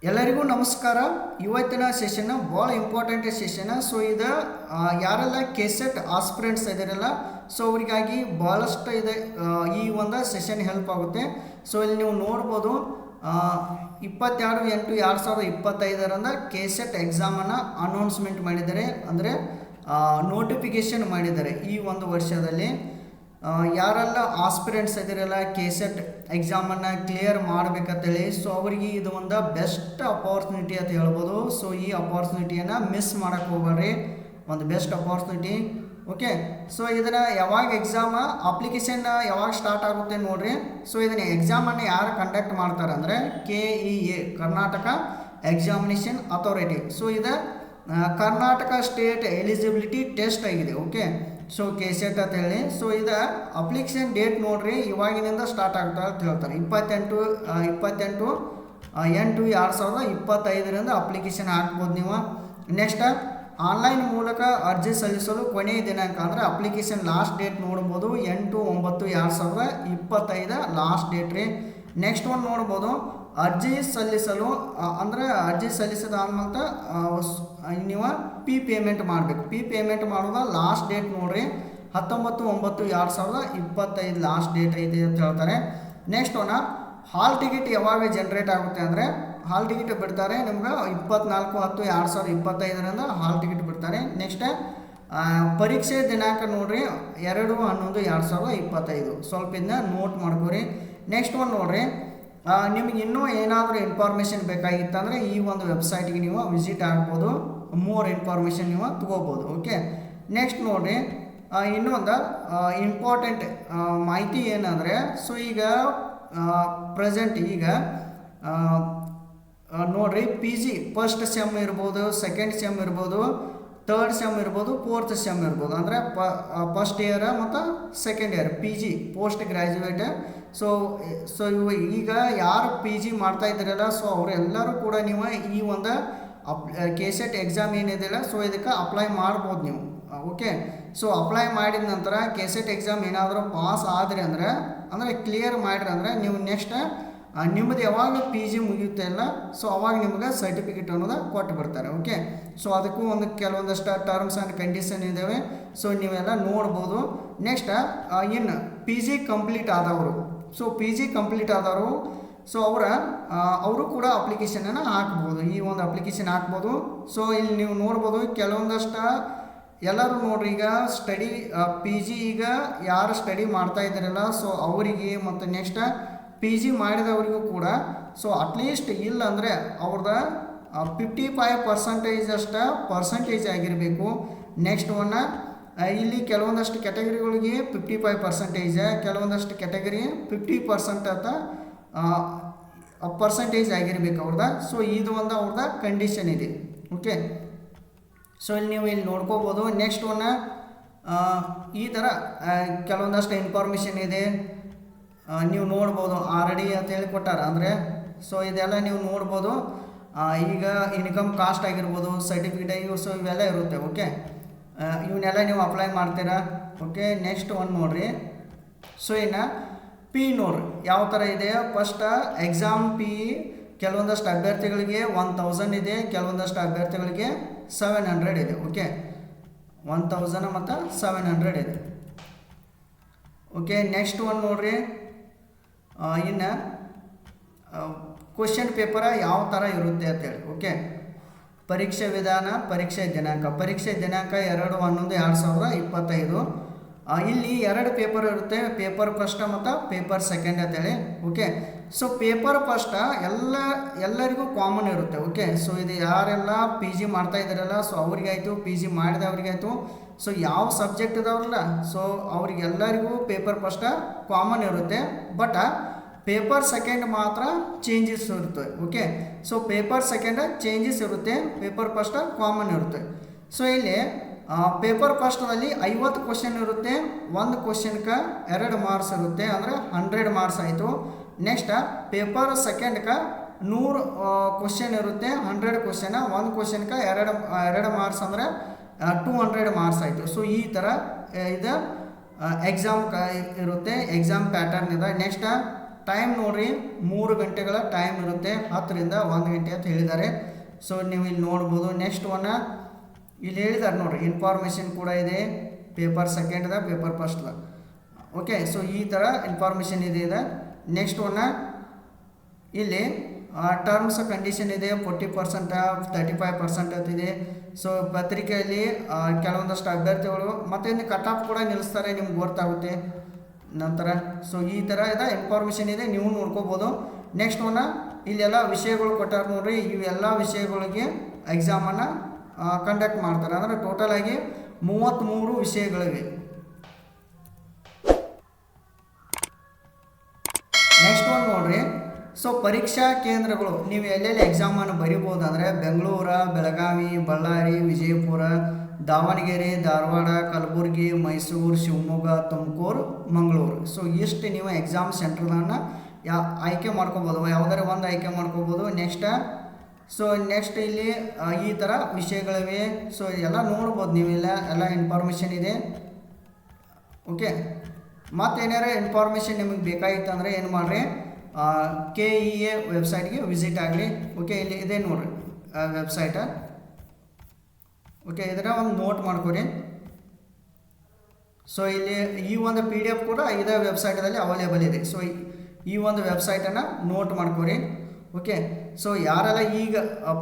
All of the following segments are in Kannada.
ಎಲ್ಲರಿಗೂ ನಮಸ್ಕಾರ. ಇವತ್ತಿನ ಸೆಷನ್ ಭಾಳ ಇಂಪಾರ್ಟೆಂಟ್ ಸೆಷನ್. ಸೊ ಇದು ಯಾರೆಲ್ಲ ಕೆಸೆಟ್ ಆಸ್ಪಿರೆಂಟ್ಸ್ ಇದ್ದಾರಲ್ಲ, ಸೊ ಅವರಿಗಾಗಿ ಭಾಳಷ್ಟು ಇದೆ ಈ ಒಂದು ಸೆಷನ್ ಹೆಲ್ಪ್ ಆಗುತ್ತೆ. ಸೊ ಇಲ್ಲಿ ನೀವು ನೋಡ್ಬೋದು 22/8/2025 ಕೆಸೆಟ್ ಎಕ್ಸಾಮನ್ನು ಅನೌನ್ಸ್ಮೆಂಟ್ ಮಾಡಿದ್ದಾರೆ, ಅಂದರೆ ನೋಟಿಫಿಕೇಷನ್ ಮಾಡಿದ್ದಾರೆ. ಈ ಒಂದು ವರ್ಷದಲ್ಲಿ ಯಾರೆಲ್ಲ ಆಸ್ಪಿರೆಂಟ್ಸ್ ಇದ್ದೀರಲ್ಲ ಕೆಸೆಟ್ ಎಕ್ಸಾಮನ್ನು ಕ್ಲಿಯರ್ ಮಾಡಬೇಕಂತೇಳಿ, ಸೊ ಅವರಿಗೆ ಇದು ಒಂದು ಬೆಸ್ಟ್ ಅಪಾರ್ಚುನಿಟಿ ಅಂತ ಹೇಳ್ಬೋದು. ಸೊ ಈ ಅಪಾರ್ಚುನಿಟಿಯನ್ನು ಮಿಸ್ ಮಾಡೋಕ್ಕೆ ಹೋಗ್ಬೇಡ್ರಿ, ಒಂದು ಬೆಸ್ಟ್ ಅಪಾರ್ಚುನಿಟಿ. ಓಕೆ, ಸೊ ಇದನ್ನು ಯಾವಾಗ ಎಕ್ಸಾಮ್ ಅಪ್ಲಿಕೇಶನ್ ಯಾವಾಗ ಸ್ಟಾರ್ಟ್ ಆಗುತ್ತೆ ನೋಡಿರಿ. ಸೊ ಇದನ್ನು ಎಕ್ಸಾಮನ್ನು ಯಾರು ಕಂಡಕ್ಟ್ ಮಾಡ್ತಾರೆ ಅಂದರೆ KEA, Karnataka examination authority. So ಇದು ಕರ್ನಾಟಕ ಸ್ಟೇಟ್ ಎಲಿಜಿಬಿಲಿಟಿ ಟೆಸ್ಟ್ ಆಗಿದೆ. ಓಕೆ, ಸೊ ಕೆಸೆಟ್ ಅಂತ ಹೇಳಿ. ಸೊ ಇದು ಅಪ್ಲಿಕೇಶನ್ ಡೇಟ್ ನೋಡ್ರಿ, ಇವಾಗಿನಿಂದ ಸ್ಟಾರ್ಟ್ ಆಗ್ತಾರೆ ಅಂತ ಹೇಳ್ತಾರೆ. 28/8/2025 ಅಪ್ಲಿಕೇಶನ್ ಹಾಕ್ಬೋದು ನೀವು. ನೆಕ್ಸ್ಟ್ ಆನ್ಲೈನ್ ಮೂಲಕ ಅರ್ಜಿ ಸಲ್ಲಿಸಲು ಕೊನೆಯ ದಿನಾಂಕ ಅಂದರೆ ಅಪ್ಲಿಕೇಶನ್ ಲಾಸ್ಟ್ ಡೇಟ್ ನೋಡ್ಬೋದು 8/9/2025 ಲಾಸ್ಟ್ ಡೇಟ್ ರೀ. ನೆಕ್ಸ್ಟ್ ಒಂದು ನೋಡ್ಬೋದು ಅರ್ಜಿ ಸಲ್ಲಿಸಲು, ಅಂದರೆ ಅರ್ಜಿ ಸಲ್ಲಿಸಿದ ಆದ್ಮೇಲೆ ನೀವು ಪೇಮೆಂಟ್ ಮಾಡಬೇಕು. ಪೇಮೆಂಟ್ ಮಾಡೋದು ಲಾಸ್ಟ್ ಡೇಟ್ ನೋಡ್ರಿ 19/9/2025 ಲಾಸ್ಟ್ ಡೇಟ್ ಐತೆ ಅಂತ ಹೇಳ್ತಾರೆ. ನೆಕ್ಸ್ಟ್ ಹಾಲ್ ಟಿಕೆಟ್ ಯಾವಾಗ ಜನರೇಟ್ ಆಗುತ್ತೆ ಅಂದರೆ ಹಾಲ್ ಟಿಕೆಟ್ ಬಿಡ್ತಾರೆ ನಿಮ್ಗೆ 24/10/2025 ಹಾಲ್ ಟಿಕೆಟ್ ಬಿಡ್ತಾರೆ. ನೆಕ್ಸ್ಟ್ ಪರೀಕ್ಷೆ ದಿನಾಂಕ ನೋಡ್ರಿ 2/11/2025. ಸ್ವಲ್ಪ ಇದನ್ನ ನೋಟ್ ಮಾಡ್ಕೋರಿ. ನೆಕ್ಸ್ಟ್ ಒಂದು ನೋಡ್ರಿ, ನಿಮಗೆ ಇನ್ನೂ ಏನಾದರೂ ಇನ್ಫಾರ್ಮೇಷನ್ ಬೇಕಾಗಿತ್ತಂದರೆ ಈ ಒಂದು ವೆಬ್ಸೈಟ್ಗೆ ನೀವು ವಿಸಿಟ್ ಆಗ್ಬೋದು, ಮೋರ್ ಇನ್ಫಾರ್ಮೇಷನ್ ನೀವು ತೊಗೋಬೋದು. ಓಕೆ, ನೆಕ್ಸ್ಟ್ ನೋಡಿರಿ, ಇನ್ನೊಂದು ಇಂಪಾರ್ಟೆಂಟ್ ಮಾಹಿತಿ ಏನಂದರೆ, ಸೊ ಈಗ ಪ್ರೆಸೆಂಟ್ ಈಗ ನೋಡಿರಿ PG ಫಸ್ಟ್ ಸೆಮ್ ಇರ್ಬೋದು, ಸೆಕೆಂಡ್ ಸೆಮ್ ಇರ್ಬೋದು, ಥರ್ಡ್ ಸೆಮ್ ಇರ್ಬೋದು, ಫೋರ್ತ್ ಸೆಮ್ ಇರ್ಬೋದು. ಅಂದರೆ ಫಸ್ಟ್ ಇಯರ್ ಮತ್ತು second year PG post graduate. So ಈಗ ಯಾರು PG ಮಾಡ್ತಾ ಇದ್ದೀರಲ್ಲ, ಸೊ ಅವರೆಲ್ಲರೂ ಕೂಡ ನೀವು ಈ ಒಂದು ಕೆಸೆಟ್ ಎಕ್ಸಾಮ್ ಏನಿದೆಯಲ್ಲ, ಸೊ ಇದಕ್ಕೆ ಅಪ್ಲೈ ಮಾಡ್ಬೋದು ನೀವು. ಓಕೆ, ಸೊ ಅಪ್ಲೈ ಮಾಡಿದ ನಂತರ ಕೆಸೆಟ್ ಎಕ್ಸಾಮ್ ಏನಾದರೂ ಪಾಸ್ ಆದರೆ ಅಂದರೆ ಕ್ಲಿಯರ್ ಮಾಡಿರಿ ಅಂದರೆ ನೀವು ನೆಕ್ಸ್ಟ್ ನಿಮ್ಮದು ಯಾವಾಗ PG ಮುಗಿಯುತ್ತೆ ಅಲ್ಲ, ಸೊ ಅವಾಗ ನಿಮ್ಗೆ ಸರ್ಟಿಫಿಕೇಟ್ ಅನ್ನೋದು ಕೊಟ್ಟು ಬಿಡ್ತಾರೆ. ಓಕೆ, ಸೊ ಅದಕ್ಕೂ ಒಂದು ಕೆಲವೊಂದಷ್ಟು ಟರ್ಮ್ಸ್ ಆ್ಯಂಡ್ ಕಂಡೀಷನ್ ಇದ್ದಾವೆ, ಸೊ ನೀವೆಲ್ಲ ನೋಡ್ಬೋದು. ನೆಕ್ಸ್ಟ್ ಇನ್ನು PG ಕಂಪ್ಲೀಟ್ ಆದವರು, ಸೊ PG ಕಂಪ್ಲೀಟ್ ಆದವರು, ಸೊ ಅವರು ಕೂಡ ಅಪ್ಲಿಕೇಶನನ್ನು ಹಾಕ್ಬೋದು, ಈ ಒಂದು ಅಪ್ಲಿಕೇಶನ್ ಹಾಕ್ಬೋದು. ಸೊ ಇಲ್ಲಿ ನೀವು ನೋಡ್ಬೋದು ಕೆಲವೊಂದಷ್ಟು ಎಲ್ಲರೂ ನೋಡ್ರಿ, ಈಗ ಸ್ಟಡಿ PG ಈಗ ಯಾರು ಸ್ಟಡಿ ಮಾಡ್ತಾ ಇದ್ದಾರಲ್ಲ, ಸೊ ಅವರಿಗೆ ಮತ್ತು ನೆಕ್ಸ್ಟ್ PG ಮಾಡಿದವರಿಗೂ ಕೂಡ, ಸೊ ಅಟ್ಲೀಸ್ಟ್ ಇಲ್ಲ ಅಂದರೆ ಅವ್ರದ್ದು 55% ಅಷ್ಟು ಪರ್ಸೆಂಟೇಜ್ ಆಗಿರಬೇಕು. ನೆಕ್ಸ್ಟ್ ಇಲ್ಲಿ ಕೆಲವೊಂದಷ್ಟು ಕ್ಯಾಟಗರಿಗಳಿಗೆ 55%, ಕೆಲವೊಂದಷ್ಟು ಕ್ಯಾಟಗರಿ 50% ಅಂತ ಪರ್ಸೆಂಟೇಜ್ ಆಗಿರಬೇಕು ಅವ್ರದ್ದು. ಸೊ ಇದು ಒಂದು ಅವ್ರದ್ದು ಕಂಡೀಷನ್ ಇದೆ. ಓಕೆ, ಸೊ ಇಲ್ಲಿ ನೀವು ಇಲ್ಲಿ ನೋಡ್ಕೋಬೋದು. ನೆಕ್ಸ್ಟ್ ಈ ಥರ ಕೆಲವೊಂದಷ್ಟು ಇನ್ಫಾರ್ಮೇಷನ್ ಇದೆ, ನೀವು ನೋಡ್ಬೋದು. ಆಲ್ರೆಡಿ ಅಂತ ಹೇಳಿ ಕೊಟ್ಟಾರ ಅಂದರೆ, ಸೊ ಇದೆಲ್ಲ ನೀವು ನೋಡ್ಬೋದು. ಈಗ ಇನ್ಕಮ್ ಕಾಸ್ಟ್ ಆಗಿರ್ಬೋದು, ಸರ್ಟಿಫಿಕೇಟ್ ಆಗಿ, ಸೊ ಇವೆಲ್ಲ ಇರುತ್ತೆ. ಓಕೆ, ಇವನ್ನೆಲ್ಲ ನೀವು ಅಪ್ಲೈ ಮಾಡ್ತೀರಾ. ಓಕೆ, ನೆಕ್ಸ್ಟ್ ಒಂದು ನೋಡಿರಿ. ಸೊ ಇನ್ನು P ನೋಡ್ರಿ ಯಾವ ಥರ ಇದೆ. ಫಸ್ಟ್ ಎಕ್ಸಾಮ್ P ಕೆಲವೊಂದಷ್ಟು ಅಭ್ಯರ್ಥಿಗಳಿಗೆ 1000 ಇದೆ, ಕೆಲವೊಂದಷ್ಟು ಅಭ್ಯರ್ಥಿಗಳಿಗೆ 700 ಇದೆ. ಓಕೆ, 1000 ಮತ್ತು 700 ಇದೆ. ಓಕೆ, ನೆಕ್ಸ್ಟ್ ಒಂದು ನೋಡ್ರಿ, ಇನ್ನು ಕ್ವಶನ್ ಪೇಪರ ಯಾವ ಥರ ಇರುತ್ತೆ ಅಂತೇಳಿ. ಓಕೆ, ಪರೀಕ್ಷೆ ವಿಧಾನ, ಪರೀಕ್ಷೆ ದಿನಾಂಕ 2/11/2025. ಇಲ್ಲಿ 2 ಪೇಪರ್ ಇರುತ್ತೆ, ಪೇಪರ್ ಫಸ್ಟ್ ಮತ್ತು ಪೇಪರ್ ಸೆಕೆಂಡ್ ಅಂತೇಳಿ. ಓಕೆ, ಸೊ ಪೇಪರ್ ಫಸ್ಟ್ ಎಲ್ಲರಿಗೂ ಕಾಮನ್ ಇರುತ್ತೆ. ಓಕೆ, ಸೊ ಇದು ಯಾರೆಲ್ಲ PG ಮಾಡ್ತಾ ಇದ್ದಾರಲ್ಲ, ಸೊ ಅವ್ರಿಗಾಯಿತು, PG ಮಾಡಿದವ್ರಿಗಾಯಿತು, ಸೊ ಯಾವ ಸಬ್ಜೆಕ್ಟ್ ಇದಾವ್ರಲ್ಲ, ಸೊ ಅವ್ರಿಗೆಲ್ಲರಿಗೂ ಪೇಪರ್ ಫಸ್ಟ್ ಕಾಮನ್ ಇರುತ್ತೆ. ಬಟ್ ಪೇಪರ್ ಸೆಕೆಂಡ್ ಮಾತ್ರ ಚೇಂಜಸ್ ಇರುತ್ತೆ. Okay, so paper second changes ಇರುತ್ತೆ, ಪೇಪರ್ ಫಸ್ಟ್ ಕಾಮನ್ ಇರುತ್ತೆ. ಸೊ ಇಲ್ಲಿ ಪೇಪರ್ ಫಸ್ಟ್ನಲ್ಲಿ 50 ಕ್ವಶನ್ ಇರುತ್ತೆ, ಒಂದು ಕ್ವಶನ್ಗೆ 2 ಮಾರ್ಕ್ಸ್ ಇರುತ್ತೆ, ಅಂದರೆ 100 ಮಾರ್ಕ್ಸ್ ಆಯಿತು. ನೆಕ್ಸ್ಟ್ ಪೇಪರ್ ಸೆಕೆಂಡ್ಗೆ 100 ಕ್ವಶನ್ ಇರುತ್ತೆ, 100 ಕ್ವಶನ್, ಒಂದು ಕ್ವಶನ್ಗೆ 2 ಮಾರ್ಕ್ಸ್ ಅಂದರೆ 200 ಮಾರ್ಕ್ಸ್ ಆಯಿತು. ಸೊ ಈ ಥರ ಇದು ಎಕ್ಸಾಮ್ ಇರುತ್ತೆ, ಎಕ್ಸಾಮ್ ಪ್ಯಾಟರ್ನ್ ಇದೆ. ನೆಕ್ಸ್ಟ್ ಟೈಮ್ ನೋಡಿರಿ 3 ಗಂಟೆಗಳ ಟೈಮ್ ಇರುತ್ತೆ, 10 ರಿಂದ 1 ಗಂಟೆ ಅಂತ ಹೇಳಿದ್ದಾರೆ. ಸೊ ನೀವು ಇಲ್ಲಿ ನೋಡ್ಬೋದು. ನೆಕ್ಸ್ಟ್ ಒನ್ ಇಲ್ಲಿ ಹೇಳಿದ್ದಾರೆ ನೋಡಿರಿ, ಇನ್ಫಾರ್ಮೇಷನ್ ಕೂಡ ಇದೆ, ಪೇಪರ್ ಸೆಕೆಂಡ್ದ ಪೇಪರ್ ಫಸ್ಟ್ದ. ಓಕೆ, ಸೊ ಈ ಥರ ಇನ್ಫಾರ್ಮೇಷನ್ ಇದೆ. ನೆಕ್ಸ್ಟ್ ಒನ್ ಇಲ್ಲಿ ಟರ್ಮ್ಸ್ ಕಂಡೀಷನ್ ಇದೆ, 40%, 35% ಅಂತಿದೆ. ಸೊ ಪತ್ರಿಕೆಯಲ್ಲಿ ಕೆಲವೊಂದಷ್ಟು ಅಭ್ಯರ್ಥಿಗಳು ಮತ್ತು ಇನ್ನು ಕಟ್ ಆಫ್ ಕೂಡ ನಿಲ್ಲಿಸ್ತಾರೆ, ನಿಮ್ಗೆ ಗೊತ್ತಾಗುತ್ತೆ ನಂತರ. ಸೊ ಈ ಥರ ಇದೆ ಇನ್ಫಾರ್ಮೇಷನ್ ಇದೆ, ನೀವು ನೋಡ್ಕೋಬೋದು. ನೆಕ್ಸ್ಟ್ ಒನ್ ಇಲ್ಲೆಲ್ಲ ವಿಷಯಗಳು ಕೊಟ್ಟಾರೆ ನೋಡ್ರಿ, ಇವೆಲ್ಲ ವಿಷಯಗಳಿಗೆ ಎಕ್ಸಾಮನ್ನು ಕಂಡಕ್ಟ್ ಮಾಡ್ತಾರೆ. ಅಂದರೆ ಟೋಟಲ್ ಆಗಿ 33 ವಿಷಯಗಳಿವೆ. ನೆಕ್ಸ್ಟ್ ಒನ್ ನೋಡ್ರಿ, ಸೊ ಪರೀಕ್ಷಾ ಕೇಂದ್ರಗಳು ನೀವು ಎಲ್ಲೆಲ್ಲಿ ಎಕ್ಸಾಮನ್ನು ಬರಿಬೋದು ಅಂದರೆ ಬೆಂಗಳೂರು, ಬೆಳಗಾವಿ, ಬಳ್ಳಾರಿ, ವಿಜಯಪುರ, ದಾವಣಗೆರೆ, ಧಾರವಾಡ, ಕಲಬುರಗಿ, ಮೈಸೂರು, ಶಿವಮೊಗ್ಗ, ತುಮಕೂರು, ಮಂಗಳೂರು. ಸೊ ಇಷ್ಟು ನೀವು ಎಕ್ಸಾಮ್ ಸೆಂಟರ್ಗಳನ್ನು ಆಯ್ಕೆ ಮಾಡ್ಕೋಬೋದು, ಯಾವುದಾರ ಒಂದು ಆಯ್ಕೆ ಮಾಡ್ಕೋಬೋದು. ನೆಕ್ಸ್ಟ್ ಇಲ್ಲಿ ಈ ಥರ ವಿಷಯಗಳಿವೆ. ಸೊ ಎಲ್ಲ ನೋಡ್ಬೋದು ನೀವೆಲ್ಲ, ಎಲ್ಲ ಇನ್ಫಾರ್ಮೇಷನ್ ಇದೆ. ಓಕೆ, ಮತ್ತೇನಾರ ಇನ್ಫಾರ್ಮೇಷನ್ ನಿಮಗೆ ಬೇಕಾಗಿತ್ತು ಅಂದರೆ ಏನು ಮಾಡಿರಿ, KEA ವೆಬ್ಸೈಟ್ಗೆ ವಿಸಿಟ್ ಆಗಲಿ. ಓಕೆ, ಇಲ್ಲಿ ಇದೆ ನೋಡಿರಿ ವೆಬ್ಸೈಟ. ಓಕೆ, ಇದರ ಒಂದು ನೋಟ್ ಮಾಡ್ಕೊರಿ. ಸೊ ಇಲ್ಲಿ ಈ ಒಂದು PDF ಕೂಡ ಇದೇ ವೆಬ್ಸೈಟಲ್ಲಿ ಅವೈಲೇಬಲ್ ಇದೆ. ಸೊ ಈ ಒಂದು ವೆಬ್ಸೈಟನ್ನು ನೋಟ್ ಮಾಡ್ಕೊರಿ. ಓಕೆ, ಸೊ ಯಾರೆಲ್ಲ ಈಗ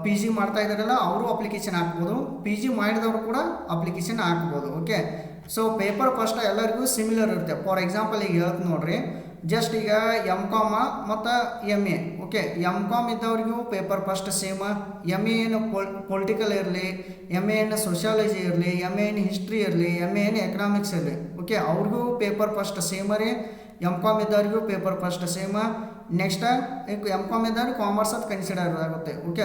PG ಮಾಡ್ತಾ ಇದ್ದಾರಲ್ಲ ಅವರು ಅಪ್ಲಿಕೇಶನ್ ಹಾಕ್ಬೋದು, PG ಮಾಡಿದವರು ಕೂಡ ಅಪ್ಲಿಕೇಶನ್ ಹಾಕ್ಬೋದು. ಓಕೆ, ಸೊ ಪೇಪರ್ ಫಸ್ಟ್ ಎಲ್ಲರಿಗೂ ಸಿಮಿಲರ್ ಇರುತ್ತೆ. ಫಾರ್ ಎಕ್ಸಾಂಪಲ್ ಈಗ ಹೇಳ್ತೀನಿ ನೋಡ್ರಿ, ಜಸ್ಟ್ ಈಗ MCOM ಮತ್ತು MA. ಓಕೆ, MCOM ಇದ್ದವ್ರಿಗೂ ಪೇಪರ್ ಫಸ್ಟ್ ಸೇಮ್, MA ಏನು ಪೊಲಿಟಿಕಲ್ ಇರಲಿ, MA ಏನು ಸೋಷಿಯಾಲಜಿ ಇರಲಿ, MA ಏನು ಹಿಸ್ಟ್ರಿ ಇರಲಿ, MA ಏನು ಎಕನಾಮಿಕ್ಸ್ ಇರಲಿ, ಓಕೆ ಅವ್ರಿಗೂ ಪೇಪರ್ ಫಸ್ಟ್ ಸೇಮ್ ರೀ. MCOM ಇದ್ದವ್ರಿಗೂ paper first same. Next MCOM ಇದ್ದವ್ರಿಗೆ ಕಾಮರ್ಸ್ ಅದು ಕನ್ಸಿಡರ್ ಆಗುತ್ತೆ. ಓಕೆ,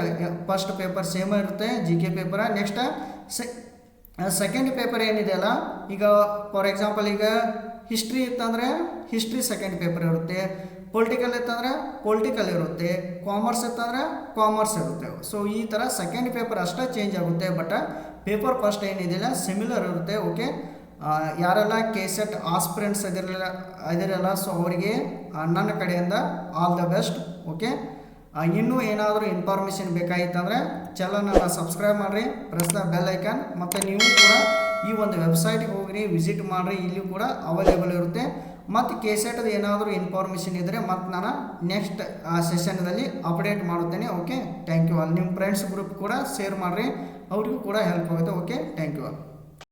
ಫಸ್ಟ್ ಪೇಪರ್ ಸೇಮ್ ಇರುತ್ತೆ, GK paper. Next second paper ಏನಿದೆಯಲ್ಲ, ಈಗ ಫಾರ್ ಎಕ್ಸಾಂಪಲ್ ಈಗ ಹಿಸ್ಟ್ರಿ ಇತ್ತಂದರೆ ಹಿಸ್ಟ್ರಿ ಸೆಕೆಂಡ್ ಪೇಪರ್ ಇರುತ್ತೆ, ಪೊಲಿಟಿಕಲ್ ಇತ್ತಂದರೆ ಪೊಲಿಟಿಕಲ್ ಇರುತ್ತೆ, ಕಾಮರ್ಸ್ ಇತ್ತಂದರೆ ಕಾಮರ್ಸ್ ಇರುತ್ತೆ. ಸೊ ಈ ಥರ ಸೆಕೆಂಡ್ ಪೇಪರ್ ಅಷ್ಟೇ ಚೇಂಜ್ ಆಗುತ್ತೆ, ಬಟ್ ಪೇಪರ್ ಫಸ್ಟ್ ಏನಿದೆಯಲ್ಲ ಸಿಮಿಲರ್ ಇರುತ್ತೆ. ಓಕೆ, ಯಾರೆಲ್ಲ KCET ಆಸ್ಪಿರೆಂಟ್ಸ್ ಇದಿರಲ್ಲ, ಸೊ ಅವರಿಗೆ ನನ್ನ ಕಡೆಯಿಂದ ಆಲ್ ದ ಬೆಸ್ಟ್. ಓಕೆ, ಇನ್ನೂ ಏನಾದರೂ ಇನ್ಫಾರ್ಮೇಷನ್ ಬೇಕಾಗಿತ್ತಂದರೆ ಚಾನಲನ್ನು ಸಬ್ಸ್ಕ್ರೈಬ್ ಮಾಡಿರಿ, ಪ್ರೆಸ್ ದ ಬೆಲ್ ಐಕಾನ್. ಮತ್ತು ನೀವು ಕೂಡ ಈ ಒಂದು ವೆಬ್ಸೈಟ್ಗೆ ಹೋಗಿರಿ, ವಿಸಿಟ್ ಮಾಡಿರಿ, ಇಲ್ಲಿ ಕೂಡ ಅವೈಲೇಬಲ್ ಇರುತ್ತೆ. ಮತ್ತು KCETದು ಏನಾದರೂ ಇನ್ಫಾರ್ಮೇಷನ್ ಇದ್ದರೆ ಮತ್ತು ನಾನು ನೆಕ್ಸ್ಟ್ ಸೆಷನ್ದಲ್ಲಿ ಅಪ್ಡೇಟ್ ಮಾಡುತ್ತೇನೆ. Okay, thank you all. ನಿಮ್ಮ ಫ್ರೆಂಡ್ಸ್ ಗ್ರೂಪ್ ಕೂಡ ಶೇರ್ ಮಾಡಿರಿ, ಅವ್ರಿಗೂ ಕೂಡ ಹೆಲ್ಪ್ ಆಗುತ್ತೆ. Okay, thank you all.